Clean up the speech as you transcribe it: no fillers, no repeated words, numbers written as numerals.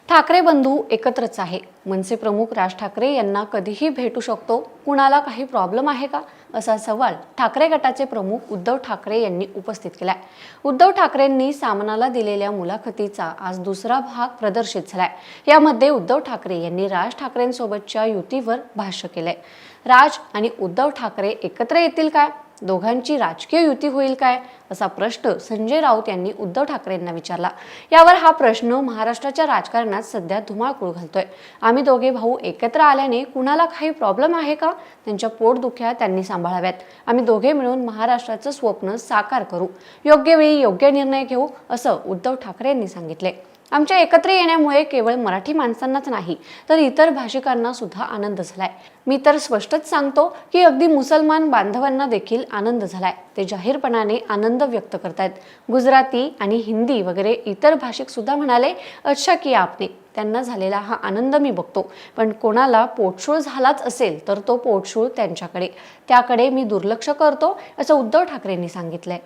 ठाकरे बंधू एकत्रच आहे। मनसे प्रमुख राज ठाकरे यांना कधीही भेटू शकतो, कुणाला काही प्रॉब्लेम आहे का, असा सवाल ठाकरे गटाचे प्रमुख उद्धव ठाकरे यांनी उपस्थित केलाय। उद्धव ठाकरेंनी सामनाला दिलेल्या मुलाखतीचा आज दुसरा भाग प्रदर्शित झालाय। यामध्ये उद्धव ठाकरे यांनी राज ठाकरेंसोबतच्या युतीवर भाष्य केलंय। राज आणि उद्धव ठाकरे एकत्र येतील काय, दोघांची राजकीय युती होईल काय, असा प्रश्न संजय राऊत यांनी उद्धव ठाकरेंना विचारला। यावर हा प्रश्न महाराष्ट्राच्या राजकारणात सध्या धुमाकूळ घालतोय। आम्ही दोघे भाऊ एकत्र आल्याने कुणाला काही प्रॉब्लेम आहे का, त्यांच्या पोटदुख्या त्यांनी सांभाळाव्यात। आम्ही दोघे मिळून महाराष्ट्राचं स्वप्न साकार करू, योग्य वेळी योग्य निर्णय घेऊ, असं उद्धव ठाकरे यांनी सांगितले। आमच्या एकत्र येण्यामुळे केवळ मराठी माणसांनाच नाही तर इतर भाषिकांना सुद्धा आनंद झालाय। मी तर स्पष्टच सांगतो की अगदी मुसलमान बांधवांना देखील आनंद झालाय। ते जाहीरपणाने आनंद व्यक्त करतायत। गुजराती आणि हिंदी वगैरे इतर भाषिक सुद्धा म्हणाले, अच्छा किया आपने। त्यांना झालेला हा आनंद मी बघतो, पण कोणाला पोटशूळ झालाच असेल तर तो पोटशूळ त्यांच्याकडे, त्याकडे मी दुर्लक्ष करतो, असं उद्धव ठाकरेंनी सांगितलंय।